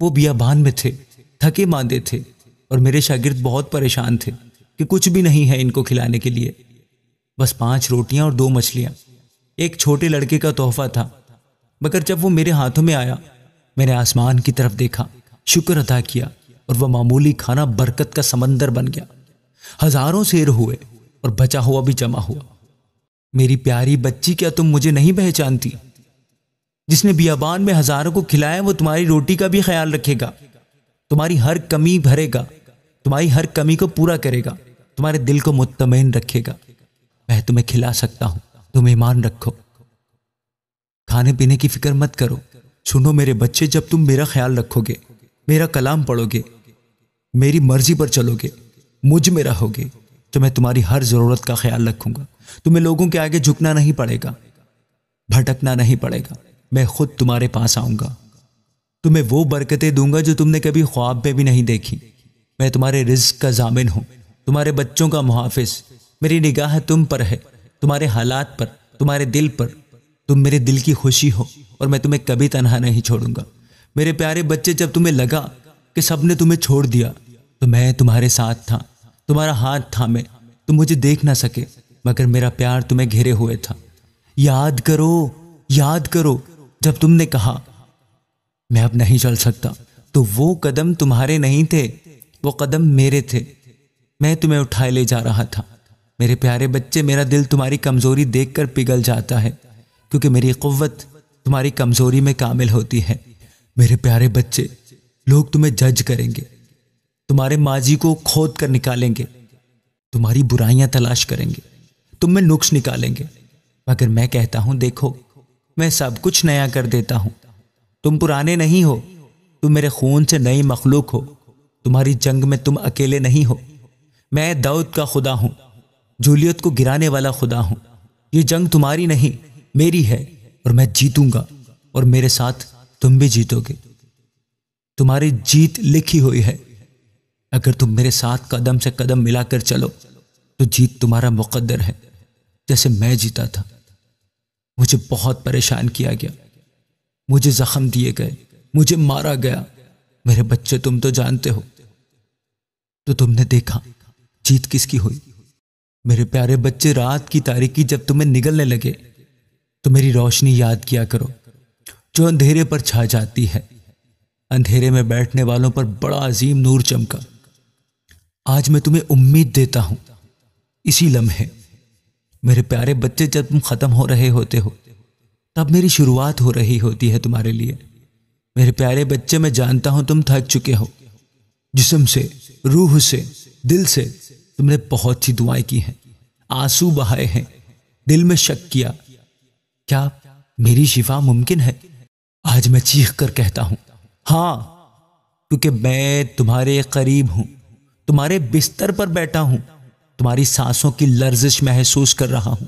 وہ بیابان میں تھے، تھکے ماندے تھے، اور میرے شاگرد بہت پریشان تھے کہ کچھ بھی نہیں ہے ان کو کھلانے کے لیے، بس 5 روٹیاں اور 2 مچھلیاں۔ ایک چھوٹے لڑکے کا تحفہ تھا، مگر جب وہ میرے ہاتھوں میں آیا، میں نے آسمان کی طرف دیکھا، شکر ادا کیا، اور وہ معمولی کھانا برکت کا سمندر بن گیا۔ ہزاروں سیر ہوئے اور بچا ہوا بھی جمع ہوا۔ میری پیاری بچی، کیا تم مجھے نہیں پہچانتی؟ جس نے بیابان میں ہزاروں کو کھلایا وہ تمہاری روٹی کا بھی خیال رکھے گا، تمہاری ہر کمی بھرے گا، تمہاری ہر کمی کو پورا کرے گا، تمہارے دل کو مطمئن رکھے گا۔ میں تمہیں کھلا سکتا ہوں، تم ایمان رکھو، کھانے پینے کی فکر مت کرو۔ سنو میرے بچے، جب تم میرا خیال رکھو گے، میرا کلام پڑھو گے، میری مرضی پر چلو گے، مجھ میں رہو گے، تو میں تمہاری ہر ضرورت کا خیال رکھوں گا۔ تمہیں لوگوں کے آگے جھکنا نہیں پڑے گا، بھٹکنا نہیں پڑے گا، میں خود تمہارے پاس آؤں گا، تمہیں وہ برکتیں دوں گا جو تم نے کبھی خواب میں بھی نہیں دیکھی۔ میں تمہارے رزق کا ضامن ہوں، تمہارے بچوں کا محافظ۔ میری نگاہ تم پر ہے، تمہارے حالات پر، تمہارے دل پر۔ تم میرے دل کی خوشی ہو، اور میں تمہیں کبھی تنہا نہیں چھوڑوں گا۔ میرے پیارے بچے، جب تمہیں لگا کہ سب نے تمہیں چھوڑ دیا تو میں تمہارے ساتھ تھا، تمہارا ہاتھ تھامے۔ تم مجھے دیکھ نہ سکے، مگر میرا پیار تمہیں گھیرے ہوئے تھا۔ یاد کرو، یاد کرو، جب تم نے کہا میں اب نہیں چل سکتا، تو وہ قدم تمہارے نہیں تھے، وہ قدم میرے تھے۔ میں تمہیں اٹھائے لے جا رہا تھا۔ میرے پیارے بچے، میرا دل تمہاری کمزوری دیکھ کر پگھل جاتا ہے، کیونکہ میری قوت تمہاری کمزوری میں کامل ہوتی ہے۔ میرے پیارے بچے، لوگ تمہیں جج کریں گے، تمہارے ماضی کو کھود کر نکالیں گے، تمہاری برائیاں تلاش کریں گے، تم میں نقص نکالیں گے، مگر میں کہتا ہوں دیکھو، میں سب کچھ نیا کر دیتا ہوں۔ تم پرانے نہیں ہو، تم میرے خون سے نئی مخلوق ہو۔ تمہاری جنگ میں تم اکیلے نہیں ہو۔ میں داؤد کا خدا ہوں، جولیت کو گرانے والا خدا ہوں۔ یہ جنگ تمہاری نہیں، میری ہے، اور میں جیتوں گا، اور میرے ساتھ تم بھی جیتو گے۔ تمہاری جیت لکھی ہوئی ہے۔ اگر تم میرے ساتھ قدم سے قدم ملا کر چلو تو جیت تمہارا مقدر ہے، جیسے میں جیتا تھا۔ مجھے بہت پریشان کیا گیا، مجھے زخم دیے گئے، مجھے مارا گیا۔ میرے بچے، تم تو جانتے ہو، تو تم نے دیکھا جیت کس کی ہوئی۔ میرے پیارے بچے، رات کی تاریکی جب تمہیں نگلنے لگے تو میری روشنی یاد کیا کرو، جو اندھیرے پر چھا جاتی ہے۔ اندھیرے میں بیٹھنے والوں پر بڑا عظیم نور چمکا۔ آج میں تمہیں امید دیتا ہوں، اسی لمحے۔ میرے پیارے بچے، جب تم ختم ہو رہے ہوتے ہو تب میری شروعات ہو رہی ہوتی ہے تمہارے لیے۔ میرے پیارے بچے، میں جانتا ہوں تم تھک چکے ہو، جسم سے، روح سے، دل سے۔ تم نے بہت سی دعائیں کی ہیں، آنسو بہائے ہیں، دل میں شک کیا، کیا میری شفا ممکن ہے؟ آج میں چیخ کر کہتا ہوں ہاں، کیونکہ میں تمہارے قریب ہوں، تمہارے بستر پر بیٹھا ہوں، تمہاری سانسوں کی لرزش محسوس کر رہا ہوں،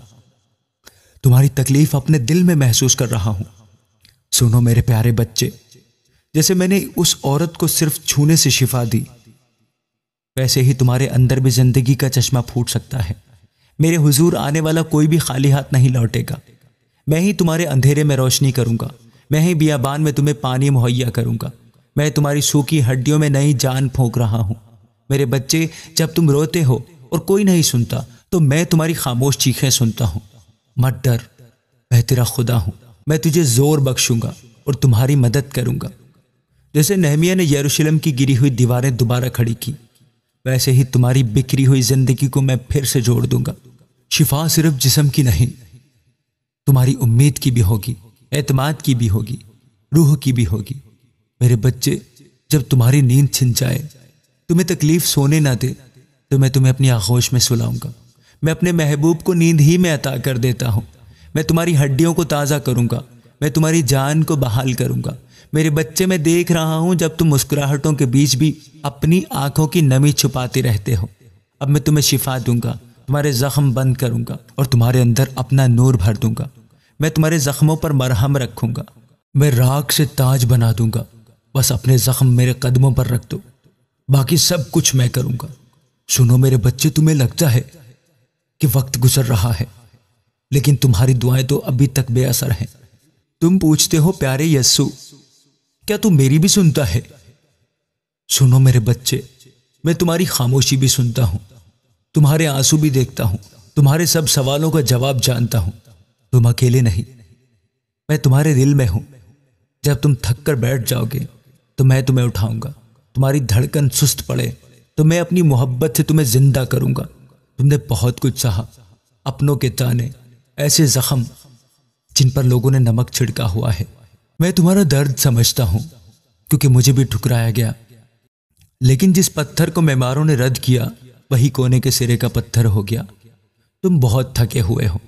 تمہاری تکلیف اپنے دل میں محسوس کر رہا ہوں۔ سنو میرے پیارے بچے، جیسے میں نے اس عورت کو صرف چھونے سے شفا دی، ویسے ہی تمہارے اندر بھی زندگی کا چشمہ پھوٹ سکتا ہے۔ میرے حضور آنے والا کوئی بھی خالی ہاتھ نہیں لوٹے گا۔ میں ہی تمہارے اندھیرے میں روشنی کروں گا، میں ہی بیابان میں تمہیں پانی مہیا کروں گا، میں تمہاری سوکھی ہڈیوں میں نئی جان پھونک رہا ہوں۔ میرے بچے، جب تم روتے ہو اور کوئی نہیں سنتا تو میں تمہاری خاموش چیخیں سنتا ہوں۔ مت ڈر، میں تیرا خدا ہوں، میں تجھے زور بخشوں گا اور تمہاری مدد کروں گا۔ جیسے نہمیہ نے یروشلم کی گری ہوئی دیواریں دوبارہ کھڑی کی، ویسے ہی تمہاری بکھری ہوئی زندگی کو میں پھر سے جوڑ دوں گا۔ شفا صرف جسم کی نہیں، تمہاری امید کی بھی ہوگی، اعتماد کی بھی ہوگی، روح کی بھی ہوگی۔ میرے بچے، جب تمہاری نیند چھن جائے، تمہیں تکلیف سونے نہ دے، تو میں تمہیں اپنی آغوش میں سلاؤں گا۔ میں اپنے محبوب کو نیند ہی میں عطا کر دیتا ہوں۔ میں تمہاری ہڈیوں کو تازہ کروں گا، میں تمہاری جان کو بحال کروں گا۔ میرے بچے، میں دیکھ رہا ہوں جب تم مسکراہٹوں کے بیچ بھی اپنی آنکھوں کی نمی چھپاتے رہتے ہو۔ اب میں تمہیں شفا دوں گا، تمہارے زخم بند کروں گا اور تمہارے اندر اپنا نور بھر دوں گا۔ میں تمہارے زخموں پر مرہم رکھوں گا، میں راکھ سے تاج بنا دوں گا۔ بس اپنے زخم میرے قدموں پر رکھ دو، باقی سب کچھ میں کروں گا۔ سنو میرے بچے، تمہیں لگتا ہے کہ وقت گزر رہا ہے، لیکن تمہاری دعائیں تو ابھی تک بے اثر ہیں۔ تم پوچھتے ہو پیارے یسوع، کیا تم میری بھی سنتا ہے؟ سنو میرے بچے، میں تمہاری خاموشی بھی سنتا ہوں، تمہارے آنسو بھی دیکھتا ہوں، تمہارے سب سوالوں کا جواب جانتا ہوں۔ تم اکیلے نہیں، میں تمہارے دل میں ہوں۔ جب تم تھک کر بیٹھ جاؤ گے تو میں تمہیں اٹھاؤں گا، تمہاری دھڑکن سست پڑے تو میں اپنی محبت سے تمہیں زندہ کروں گا۔ تم نے بہت کچھ سہا، اپنوں کے تانے، ایسے زخم جن پر لوگوں نے نمک چھڑکا ہوا ہے۔ میں تمہارا درد سمجھتا ہوں کیونکہ مجھے بھی ٹھکرایا گیا، لیکن جس پتھر کو معماروں نے رد کیا وہی کونے کے سرے کا پتھر ہو گیا۔ تم بہت تھکے ہوئے ہو،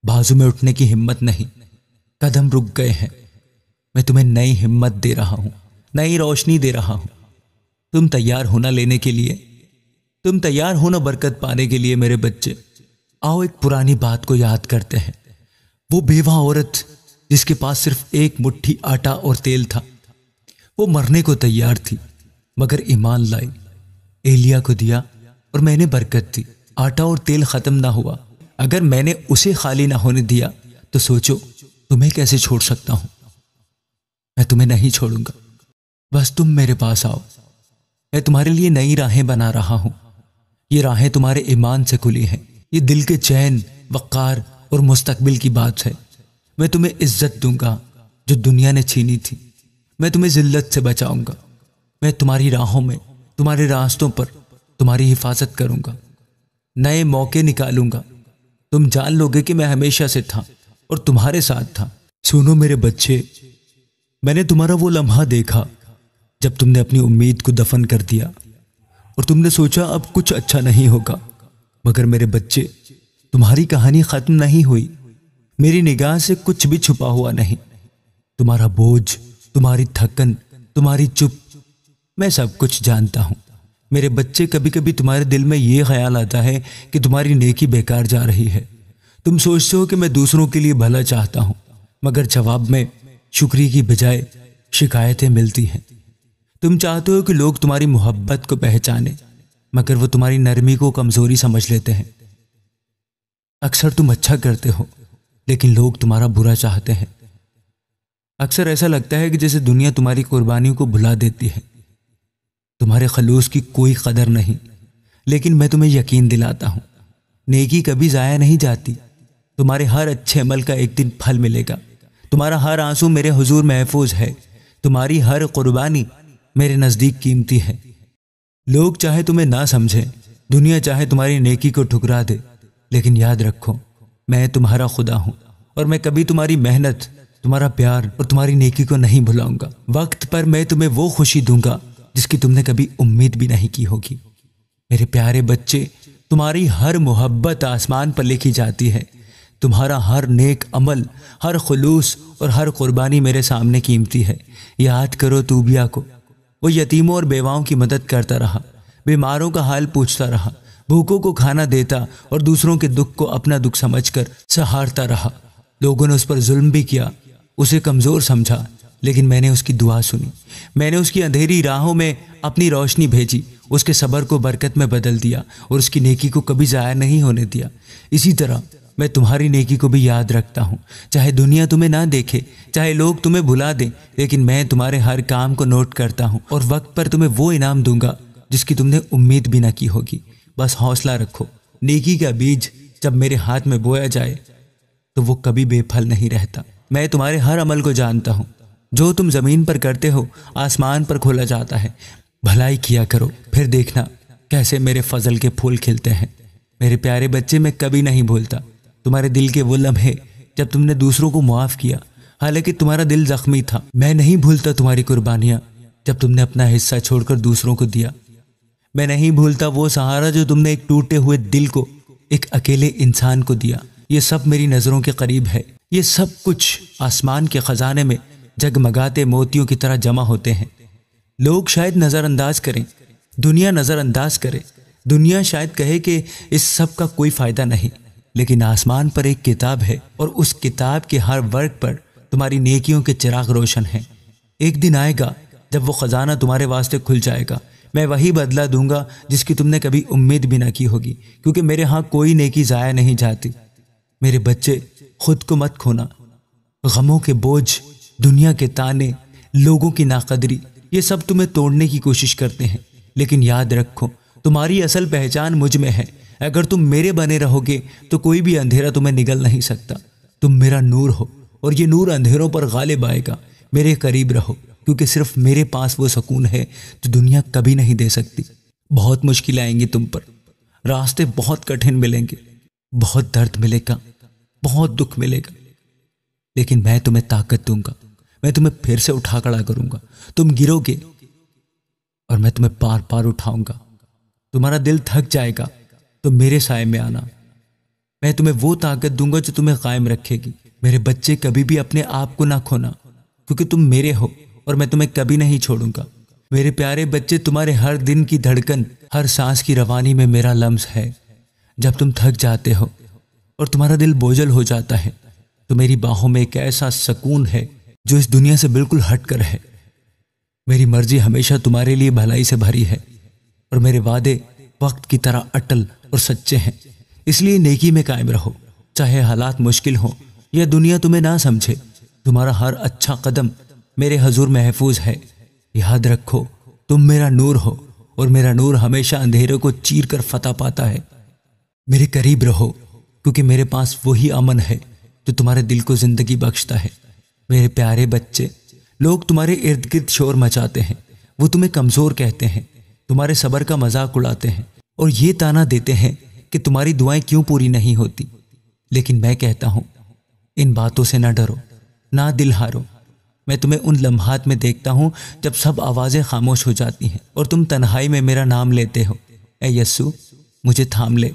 بازو میں اٹھنے کی ہمت نہیں، قدم رک گئے ہیں۔ میں تمہیں نئی ہمت دے رہا ہوں، نئی روشنی دے رہا ہوں۔ تم تیار ہونا لینے کے لیے، تم تیار ہونا برکت پانے کے لیے میرے بچے۔ آؤ ایک پرانی بات کو یاد کرتے ہیں۔ وہ بیوہ عورت جس کے پاس صرف ایک مٹھی آٹا اور تیل تھا، وہ مرنے کو تیار تھی مگر ایمان لائی، ایلیا کو دیا اور میں نے برکت دی۔ آٹا اور تیل ختم نہ ہوا، اگر میں نے اسے خالی نہ ہونے دیا تو سوچو تمہیں کیسے چھوڑ سکتا ہوں۔ میں تمہیں نہیں چھوڑوں گا، بس تم میرے پاس آؤ۔ میں تمہارے لیے نئی راہیں بنا رہا ہوں۔ یہ راہیں تمہارے ایمان سے کھلی ہیں، یہ دل کے چین، وقار اور مستقبل کی بات ہے۔ میں تمہیں عزت دوں گا جو دنیا نے چھینی تھی، میں تمہیں ذلت سے بچاؤں گا۔ میں تمہاری راہوں میں، تمہارے راستوں پر تمہاری حفاظت کروں گا، نئے موقع نکالوں گا۔ تم جان لو گے کہ میں ہمیشہ سے تھا اور تمہارے ساتھ تھا۔ سنو میرے بچے، میں نے تمہارا وہ لمحہ دیکھا جب تم نے اپنی امید کو دفن کر دیا اور تم نے سوچا اب کچھ اچھا نہیں ہوگا، مگر میرے بچے تمہاری کہانی ختم نہیں ہوئی۔ میری نگاہ سے کچھ بھی چھپا ہوا نہیں۔ تمہارا بوجھ، تمہاری تھکن، تمہاری چپ، میں سب کچھ جانتا ہوں۔ میرے بچے، کبھی کبھی تمہارے دل میں یہ خیال آتا ہے کہ تمہاری نیکی بیکار جا رہی ہے۔ تم سوچتے ہو کہ میں دوسروں کے لیے بھلا چاہتا ہوں، مگر جواب میں شکریہ کی بجائے شکایتیں ملتی ہیں۔ تم چاہتے ہو کہ لوگ تمہاری محبت کو پہچانیں، مگر وہ تمہاری نرمی کو کمزوری سمجھ لیتے ہیں۔ اکثر تم اچھا کرتے ہو لیکن لوگ تمہارا برا چاہتے ہیں۔ اکثر ایسا لگتا ہے کہ جیسے دنیا تمہاری قربانیوں کو بھلا دیتی ہے، تمہارے خلوص کی کوئی قدر نہیں۔ لیکن میں تمہیں یقین دلاتا ہوں، نیکی کبھی ضائع نہیں جاتی۔ تمہارے ہر اچھے عمل کا ایک دن پھل ملے گا۔ تمہارا ہر آنسو میرے حضور محفوظ ہے، تمہاری ہر قربانی میرے نزدیک قیمتی ہے۔ لوگ چاہے تمہیں نہ سمجھیں، دنیا چاہے تمہاری نیکی کو ٹھکرا دے، لیکن یاد رکھو میں تمہارا خدا ہوں اور میں کبھی تمہاری محنت، تمہارا پیار اور تمہاری نیکی کو نہیں بھلاؤں گا۔ وقت پر میں تمہیں وہ خوشی دوں گا جس کی تم نے کبھی امید بھی نہیں کی ہوگی۔ میرے پیارے بچے، تمہاری ہر محبت آسمان پر لکھی جاتی ہے۔ تمہارا ہر نیک عمل، ہر خلوص اور ہر قربانی میرے سامنے قیمتی ہے۔ یاد کرو توبیہ کو، وہ یتیموں اور بیواؤں کی مدد کرتا رہا، بیماروں کا حال پوچھتا رہا، بھوکوں کو کھانا دیتا اور دوسروں کے دکھ کو اپنا دکھ سمجھ کر سہارتا رہا۔ لوگوں نے اس پر ظلم بھی کیا، اسے کمزور سمجھا، لیکن میں نے اس کی دعا سنی۔ میں نے اس کی اندھیری راہوں میں اپنی روشنی بھیجی، اس کے صبر کو برکت میں بدل دیا اور اس کی نیکی کو کبھی ضائع نہیں ہونے دیا۔ اسی طرح میں تمہاری نیکی کو بھی یاد رکھتا ہوں، چاہے دنیا تمہیں نہ دیکھے، چاہے لوگ تمہیں بھلا دیں، لیکن میں تمہارے ہر کام کو نوٹ کرتا ہوں اور وقت پر تمہیں وہ انعام دوں گا جس کی تم نے امید بھی نہ کی ہوگی۔ بس حوصلہ رکھو، نیکی کا بیج جب میرے ہاتھ میں بویا جائے تو وہ کبھی بے پھل نہیں رہتا۔ میں تمہارے ہر عمل کو جانتا ہوں، جو تم زمین پر کرتے ہو آسمان پر کھولا جاتا ہے۔ بھلائی کیا کرو، پھر دیکھنا کیسے میرے فضل کے پھول کھلتے ہیں۔ میرے پیارے بچے، میں کبھی نہیں بھولتا تمہارے دل کے وہ لمحے جب تم نے دوسروں کو معاف کیا حالانکہ تمہارا دل زخمی تھا۔ میں نہیں بھولتا تمہاری قربانیاں جب تم نے اپنا حصہ چھوڑ کر دوسروں کو دیا۔ میں نہیں بھولتا وہ سہارا جو تم نے ایک ٹوٹے ہوئے دل کو ایک اکیلے انسان کو دیا۔ یہ سب میری نظروں کے قریب ہے، یہ سب کچھ آسمان کے خزانے میں جگمگاتے موتیوں کی طرح جمع ہوتے ہیں۔ لوگ شاید نظر انداز کریں، دنیا نظر انداز کرے، دنیا شاید کہے کہ اس سب کا کوئی فائدہ نہیں، لیکن آسمان پر ایک کتاب ہے اور اس کتاب کے ہر ورق پر تمہاری نیکیوں کے چراغ روشن ہیں۔ ایک دن آئے گا جب وہ خزانہ تمہارے واسطے کھل جائے گا۔ میں وہی بدلہ دوں گا جس کی تم نے کبھی امید بھی نہ کی ہوگی، کیونکہ میرے ہاں کوئی نیکی ضائع نہیں جاتی۔ میرے بچے، خود کو مت کھونا۔ غموں کے بوجھ، دنیا کے تانے، لوگوں کی ناقدری، یہ سب تمہیں توڑنے کی کوشش کرتے ہیں، لیکن یاد رکھو تمہاری اصل پہچان مجھ میں ہے۔ اگر تم میرے بنے رہو گے تو کوئی بھی اندھیرا تمہیں نگل نہیں سکتا۔ تم میرا نور ہو اور یہ نور اندھیروں پر غالب آئے گا۔ میرے قریب رہو، کیونکہ صرف میرے پاس وہ سکون ہے جو دنیا کبھی نہیں دے سکتی۔ بہت مشکل آئیں گی تم پر، راستے بہت کٹھن ملیں گے، بہت درد ملے گا، بہت دکھ ملے گا، لیکن میں تمہیں طاقت دوں گا۔ میں تمہیں پھر سے اٹھا کھڑا کروں گا۔ تم گرو گے اور میں تمہیں بار بار اٹھاؤں گا۔ تمہارا دل تھک جائے گا تو میرے سائے میں آنا۔ میں تمہیں وہ طاقت دوں گا جو تمہیں قائم رکھے گی۔ میرے بچے کبھی بھی اپنے آپ کو نہ کھونا، کیونکہ تم میرے ہو اور میں تمہیں کبھی نہیں چھوڑوں گا۔ میرے پیارے بچے، تمہارے ہر دن کی دھڑکن، ہر سانس کی روانی میں میرا لمس ہے۔ جب تم تھک جاتے ہو اور تمہارا دل بوجھل ہو جاتا ہے تو میری باہوں میں ایک ایسا سکون ہے جو اس دنیا سے بالکل ہٹ کر ہے۔ میری مرضی ہمیشہ تمہارے لیے بھلائی سے بھری ہے اور میرے وعدے وقت کی طرح اٹل اور سچے ہیں۔ اس لیے نیکی میں قائم رہو، چاہے حالات مشکل ہوں یا دنیا تمہیں نہ سمجھے۔ تمہارا ہر اچھا قدم میرے حضور محفوظ ہے۔ یاد رکھو تم میرا نور ہو اور میرا نور ہمیشہ اندھیرے کو چیر کر فتح پاتا ہے۔ میرے قریب رہو، کیونکہ میرے پاس وہی امن ہے جو تمہارے دل کو زندگی بخشتا ہے۔ میرے پیارے بچے، لوگ تمہارے ارد گرد شور مچاتے ہیں، وہ تمہیں کمزور کہتے ہیں، تمہارے صبر کا مذاق اڑاتے ہیں اور یہ تانا دیتے ہیں کہ تمہاری دعائیں کیوں پوری نہیں ہوتی۔ لیکن میں کہتا ہوں، ان باتوں سے نہ ڈرو، نہ دل ہارو۔ میں تمہیں ان لمحات میں دیکھتا ہوں جب سب آوازیں خاموش ہو جاتی ہیں اور تم تنہائی میں میرا نام لیتے ہو، اے یسوع مجھے تھام لے،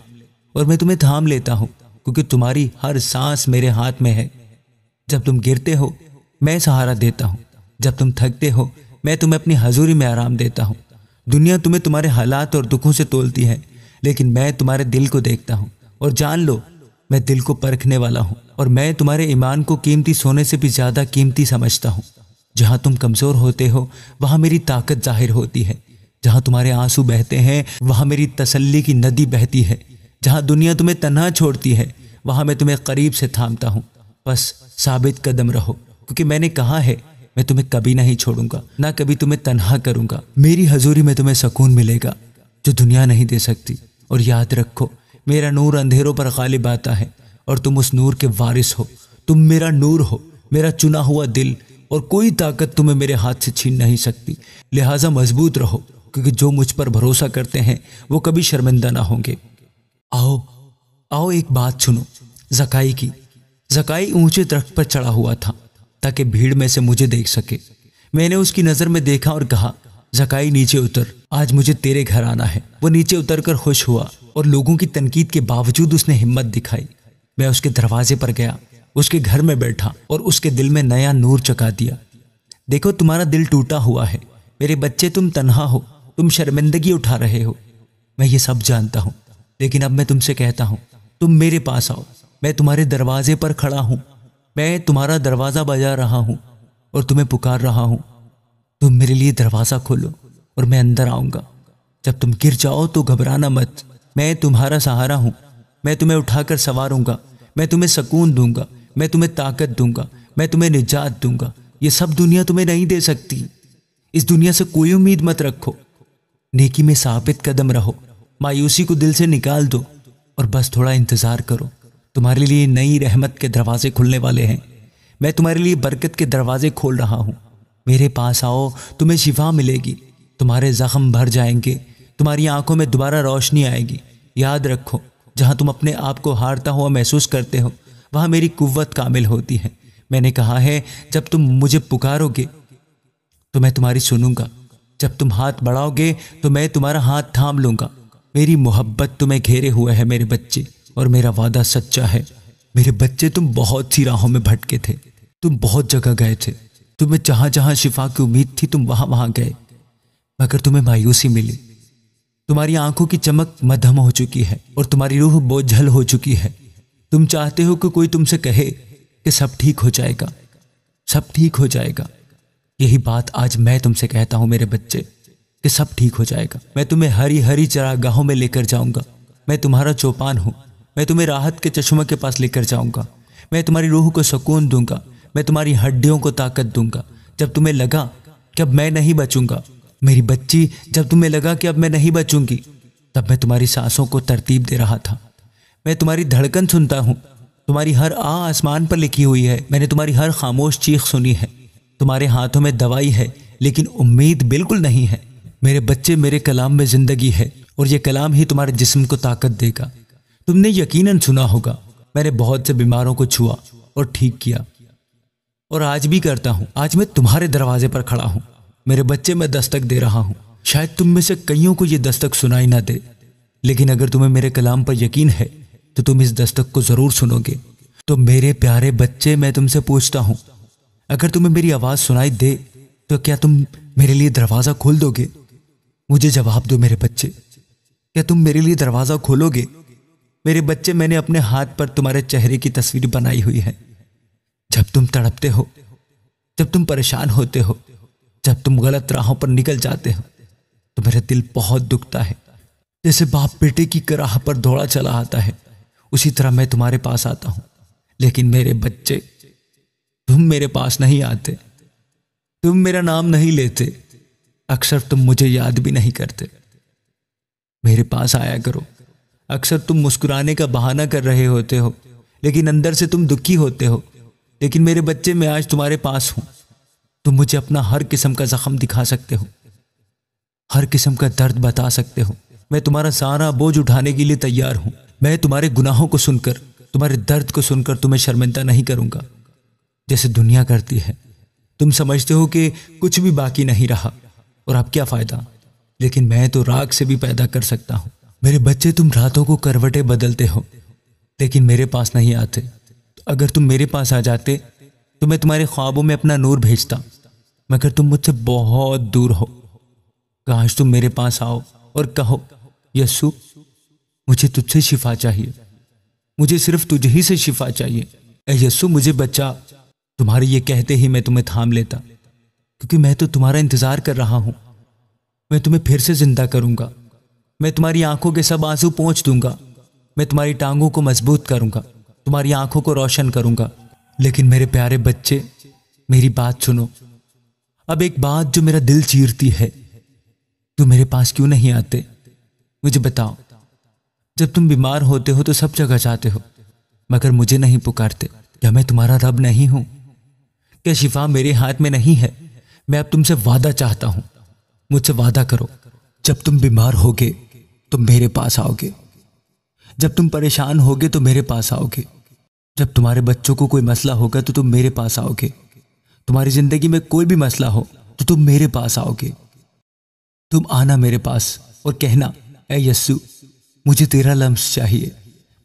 اور میں تمہیں تھام لیتا ہوں، کیونکہ تمہاری ہر سانس میرے ہاتھ میں ہے۔ جب تم گرتے ہو میں سہارا دیتا ہوں، جب تم تھکتے ہو میں تمہیں اپنی حضوری میں آرام دیتا ہوں۔ دنیا تمہیں تمہارے حالات اور دکھوں سے تولتی ہے، لیکن میں تمہارے دل کو دیکھتا ہوں، اور جان لو میں دل کو پرکھنے والا ہوں، اور میں تمہارے ایمان کو قیمتی سونے سے بھی زیادہ قیمتی سمجھتا ہوں۔ جہاں تم کمزور ہوتے ہو وہاں میری طاقت ظاہر ہوتی ہے، جہاں تمہارے آنسو بہتے ہیں وہاں میری تسلی کی ندی بہتی ہے، جہاں دنیا تمہیں تنہا چھوڑتی ہے وہاں میں تمہیں قریب سے تھامتا ہوں۔ بس ثابت قدم رہو، کیونکہ میں نے کہا ہے میں تمہیں کبھی نہیں چھوڑوں گا، نہ کبھی تمہیں تنہا کروں گا۔ میری حضوری میں تمہیں سکون ملے گا جو دنیا نہیں دے سکتی۔ اور یاد رکھو میرا نور اندھیروں پر غالب آتا ہے اور تم اس نور کے وارث ہو۔ تم میرا نور ہو، میرا چنا ہوا دل، اور کوئی طاقت تمہیں میرے ہاتھ سے چھین نہیں سکتی۔ لہٰذا مضبوط رہو، کیونکہ جو مجھ پر بھروسہ کرتے ہیں وہ کبھی شرمندہ نہ ہوں گے۔ آؤ ایک بات سنو زکائی کی۔ زکائی اونچے درخت پر چڑھا ہوا تھا تاکہ بھیڑ میں سے مجھے دیکھ سکے۔ میں نے اس کی نظر میں دیکھا اور کہا، زکائی نیچے اتر، آج مجھے تیرے گھر آنا ہے۔ وہ نیچے اتر کر خوش ہوا اور لوگوں کی تنقید کے باوجود اس نے ہمت دکھائی۔ میں اس کے دروازے پر گیا، اس کے گھر میں بیٹھا اور اس کے دل میں نیا نور چکا دیا۔ دیکھو تمہارا دل ٹوٹا ہوا ہے، میرے بچے تم تنہا ہو، تم شرمندگی اٹھا رہے ہو، میں یہ سب جانتا ہوں، لیکن اب میں تم سے کہتا ہوں تم میرے پاس آؤ۔ میں تمہارے دروازے پر کھڑا ہوں، میں تمہارا دروازہ بجا رہا ہوں اور تمہیں پکار رہا ہوں۔ تم میرے لیے دروازہ کھولو اور میں اندر آؤں گا۔ جب تم گر جاؤ تو گھبرانا مت، میں تمہارا سہارا ہوں، میں تمہیں اٹھا کر سنواروں گا، میں تمہیں سکون دوں گا، میں تمہیں طاقت دوں گا، میں تمہیں نجات دوں گا۔ یہ سب دنیا تمہیں نہیں دے سکتی۔ اس دنیا سے کوئی امید مت رکھو، نیکی میں ثابت قدم رہو، مایوسی کو دل سے نکال دو اور بس تھوڑا انتظار کرو۔ تمہارے لیے نئی رحمت کے دروازے کھلنے والے ہیں، میں تمہارے لیے برکت کے دروازے کھول رہا ہوں۔ میرے پاس آؤ، تمہیں شفا ملے گی، تمہارے زخم بھر جائیں گے، تمہاری آنکھوں میں دوبارہ روشنی آئے گی۔ یاد رکھو جہاں تم اپنے آپ کو ہارتا ہوا محسوس کرتے ہو وہاں میری قوت کامل ہوتی ہے۔ میں نے کہا ہے جب تم مجھے پکارو گے تو میں تمہاری سنوں گا، جب تم ہاتھ بڑھاؤ گے تو میں تمہارا ہاتھ تھام لوں گا۔ میری محبت تمہیں گھیرے ہوئے ہے میرے بچے، اور میرا وعدہ سچا ہے۔ میرے بچے تم بہت سی راہوں میں بھٹکے تھے، تم بہت جگہ گئے تھے، تمہیں جہاں جہاں شفا کی امید تھی تم وہاں وہاں گئے، مگر تمہیں مایوسی ملی۔ تمہاری آنکھوں کی چمک مدھم ہو چکی ہے اور تمہاری روح بوجھل ہو چکی ہے۔ تم چاہتے ہو کہ کوئی تم سے کہے کہ سب ٹھیک ہو جائے گا، سب ٹھیک ہو جائے گا۔ یہی بات آج میں تم سے کہتا ہوں میرے بچے، کہ سب ٹھیک ہو جائے گا۔ میں تمہیں ہری ہری چراگاہوں میں لے کر جاؤں گا، میں تمہارا چوپان ہوں، میں تمہیں راحت کے چشمہ کے پاس لے کر جاؤں گا، میں تمہاری روح کو سکون دوں گا، میں تمہاری ہڈیوں کو طاقت دوں گا۔ جب تمہیں لگا کہ اب میں نہیں بچوں گا۔ میری بچی، جب تمہیں لگا کہ اب میں نہیں بچوں گی، تب میں تمہاری سانسوں کو ترتیب دے رہا تھا۔ میں تمہاری دھڑکن سنتا ہوں، تمہاری ہر آسمان پر لکھی ہوئی ہے۔ میں نے تمہاری ہر خاموش چیخ سنی ہے۔ تمہارے ہاتھوں میں دوائی ہے لیکن امید بالکل نہیں ہے۔ میرے بچے، میرے کلام میں زندگی ہے، اور یہ کلام ہی تمہارے جسم کو طاقت دے گا۔ تم نے یقیناً سنا ہوگا، میں نے بہت سے بیماروں کو چھوا اور ٹھیک کیا، اور آج بھی کرتا ہوں۔ آج میں تمہارے دروازے پر کھڑا ہوں۔ میرے بچے، میں دستک دے رہا ہوں۔ شاید تم میں سے کئیوں کو یہ دستک سنائی نہ دے، لیکن اگر تمہیں میرے کلام پر یقین ہے تو تم اس دستک کو ضرور سنو گے۔ تو میرے پیارے بچے، میں تم سے پوچھتا ہوں، اگر تمہیں میری آواز سنائی دے تو کیا تم میرے لیے دروازہ کھول دو گے؟ مجھے جواب دو میرے بچے، کیا تم میرے لیے دروازہ کھولو گے؟ میرے بچے، میں نے اپنے ہاتھ پر تمہارے چہرے کی تصویر بنائی ہوئی ہے۔ جب تم تڑپتے ہو، جب تم پریشان ہوتے ہو، جب تم غلط راہوں پر نکل جاتے ہو، تو میرا دل بہت دکھتا ہے۔ جیسے باپ بیٹے کی راہ پر دوڑا چلا آتا ہے، اسی طرح میں تمہارے پاس آتا ہوں۔ لیکن میرے بچے، تم میرے پاس نہیں آتے، تم میرا نام نہیں لیتے، اکثر تم مجھے یاد بھی نہیں کرتے۔ میرے پاس آیا کرو۔ اکثر تم مسکرانے کا بہانہ کر رہے ہوتے ہو، لیکن اندر سے تم دکھی ہوتے ہو۔ لیکن میرے بچے، میں آج تمہارے پاس ہوں۔ تم مجھے اپنا ہر قسم کا زخم دکھا سکتے ہو، ہر قسم کا درد بتا سکتے ہو۔ میں تمہارا سارا بوجھ اٹھانے کے لیے تیار ہوں۔ میں تمہارے گناہوں کو سن کر، تمہارے درد کو سن کر تمہیں شرمندہ نہیں کروں گا جیسے دنیا کرتی ہے۔ تم سمجھتے ہو کہ کچھ بھی باقی نہیں رہا، اور اب کیا فائدہ؟ لیکن میں تو راکھ سے بھی پیدا کر سکتا ہوں۔ میرے بچے، تم راتوں کو کروٹیں بدلتے ہو لیکن میرے پاس نہیں آتے۔ اگر تم میرے پاس آ جاتے تو میں تمہارے خوابوں میں اپنا نور بھیجتا، مگر تم مجھ سے بہت دور ہو۔ کاش تم میرے پاس آؤ اور کہو، یسوع، مجھے تجھ سے شفا چاہیے، مجھے صرف تجھ ہی سے شفا چاہیے۔ اے یسوع، مجھے بچا۔ تمہارے یہ کہتے ہی میں تمہیں تھام لیتا، کیونکہ میں تو تمہارا انتظار کر رہا ہوں۔ میں تمہیں پھر سے زندہ کروں گا۔ میں تمہاری آنکھوں کے سب آنسو پونچھ دوں گا۔ میں تمہاری ٹانگوں کو مضبوط کروں گا، تمہاری آنکھوں کو روشن کروں گا۔ لیکن میرے پیارے بچے، میری بات سنو۔ اب ایک بات جو میرا دل چیرتی ہے، تم میرے پاس کیوں نہیں آتے؟ مجھے بتاؤ۔ جب تم بیمار ہوتے ہو تو سب جگہ جاتے ہو، مگر مجھے نہیں پکارتے۔ کیا میں تمہارا رب نہیں ہوں؟ کیا شفا میرے ہاتھ میں نہیں ہے؟ میں اب تم سے وعدہ چاہتا ہوں، مجھ سے وعدہ کرو، جب تم بیمار ہوگے تو میرے پاس آؤ گے، جب تم پریشان ہوگے تو میرے پاس آؤ گے، جب تمہارے بچوں کو کوئی مسئلہ ہوگا تو تم میرے پاس آؤ گے، تمہاری زندگی میں کوئی بھی مسئلہ ہو تو تم میرے پاس آؤ گے۔ تم آنا میرے پاس اور کہنا، اے یسوع، مجھے تیرا لمس چاہیے،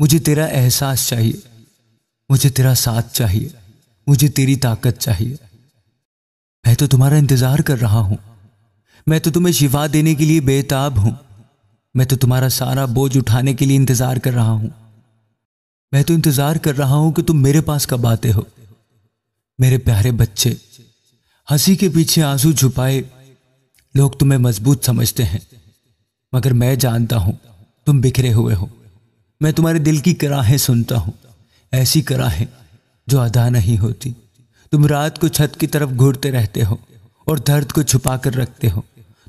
مجھے تیرا احساس چاہیے، مجھے تیرا ساتھ چاہیے، مجھے تیری طاقت چاہیے۔ میں تو تمہارا انتظار کر رہا ہوں۔ میں تو تمہیں شفا دینے کے لیے بے تاب ہوں۔ میں تو تمہارا سارا بوجھ اٹھانے کے لیے انتظار کر رہا ہوں۔ میں تو انتظار کر رہا ہوں کہ تم میرے پاس کب آتے ہو۔ میرے پیارے بچے، ہنسی کے پیچھے آنسو چھپائے لوگ تمہیں مضبوط سمجھتے ہیں، مگر میں جانتا ہوں تم بکھرے ہوئے ہو۔ میں تمہارے دل کی کراہیں سنتا ہوں، ایسی کراہیں جو ادا نہیں ہوتی۔ تم رات کو چھت کی طرف گھورتے رہتے ہو اور درد کو چھپا کر رکھتے ہو۔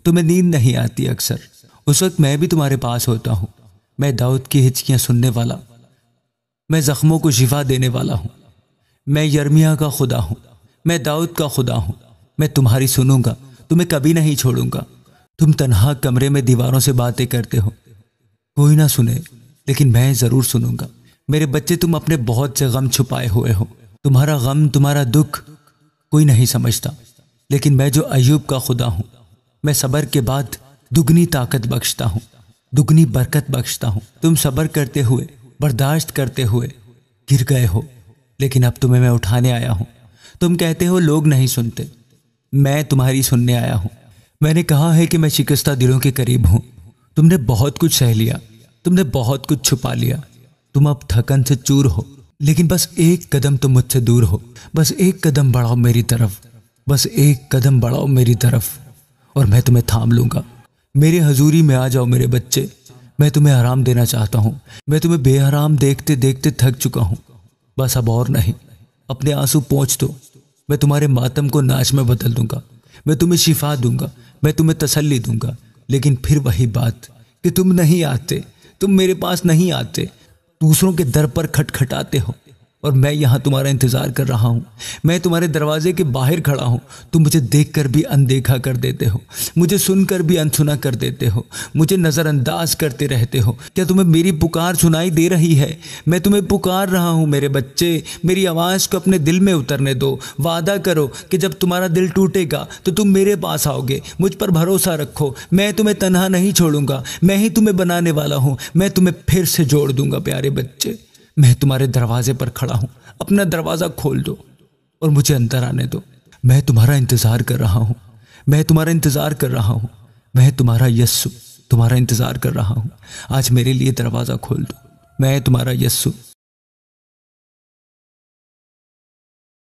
تمہیں نیند نہیں آتی اکثر۔ اس وقت میں بھی تمہارے پاس ہوتا ہوں۔ میں داؤد کی ہچکیاں سننے والا، میں زخموں کو شفا دینے والا ہوں۔ میں یرمیہ کا خدا ہوں، میں داؤد کا خدا ہوں۔ میں تمہاری سنوں گا، تمہیں کبھی نہیں چھوڑوں گا۔ تم تنہا کمرے میں دیواروں سے باتیں کرتے ہو، کوئی نہ سنے لیکن میں ضرور سنوں گا۔ میرے بچے، تم اپنے بہت سے غم چھپائے ہوئے ہو۔ تمہارا غم، تمہارا دکھ کوئی نہیں سمجھتا، لیکن میں جو ایوب کا خدا ہوں، میں صبر کے بعد دگنی طاقت بخشتا ہوں، دگنی برکت بخشتا ہوں۔ تم صبر کرتے ہوئے، برداشت کرتے ہوئے گر گئے ہو، لیکن اب تمہیں میں اٹھانے آیا ہوں۔ تم کہتے ہو لوگ نہیں سنتے، میں تمہاری سننے آیا ہوں۔ میں نے کہا ہے کہ میں شکستہ دلوں کے قریب ہوں۔ تم نے بہت کچھ سہ لیا، تم نے بہت کچھ چھپا لیا، تم اب تھکن سے چور ہو، لیکن بس ایک قدم تم مجھ سے دور ہو۔ بس ایک قدم بڑھاؤ میری طرف، بس ایک قدم بڑھاؤ میری طرف، اور میں تمہیں تھام لوں گا۔ میرے حضوری میں آ جاؤ میرے بچے، میں تمہیں آرام دینا چاہتا ہوں۔ میں تمہیں بے آرام دیکھتے دیکھتے تھک چکا ہوں، بس اب اور نہیں۔ اپنے آنسو پونچھ دو، میں تمہارے ماتم کو ناچ میں بدل دوں گا۔ میں تمہیں شفا دوں گا، میں تمہیں تسلی دوں گا، لیکن پھر وہی بات کہ تم نہیں آتے، تم میرے پاس نہیں آتے، دوسروں کے در پر کھٹکھٹاتے ہو، اور میں یہاں تمہارا انتظار کر رہا ہوں، میں تمہارے دروازے کے باہر کھڑا ہوں، تم مجھے دیکھ کر بھی اندیکھا کر دیتے ہو، مجھے سن کر بھی انسنا کر دیتے ہو، مجھے نظر انداز کرتے رہتے ہو۔ کیا تمہیں میری پکار سنائی دے رہی ہے؟ میں تمہیں پکار رہا ہوں میرے بچے، میری آواز کو اپنے دل میں اترنے دو۔ وعدہ کرو کہ جب تمہارا دل ٹوٹے گا تو تم میرے پاس آؤ گے، مجھ پر بھروسہ رکھو، میں تمہیں تنہا نہیں چھوڑوں گا، میں ہی تمہیں بنانے والا ہوں، میں تمہیں پھر سے جوڑ دوں گا پیارے بچے۔ میں تمہارے دروازے پر کھڑا ہوں، اپنا دروازہ کھول دو اور مجھے اندر آنے دو۔ میں تمہارا انتظار کر رہا ہوں، میں تمہارا انتظار کر رہا ہوں، میں تمہارا یسوع تمہارا انتظار کر رہا ہوں۔ آج میرے لیے دروازہ کھول دو، میں تمہارا یسوع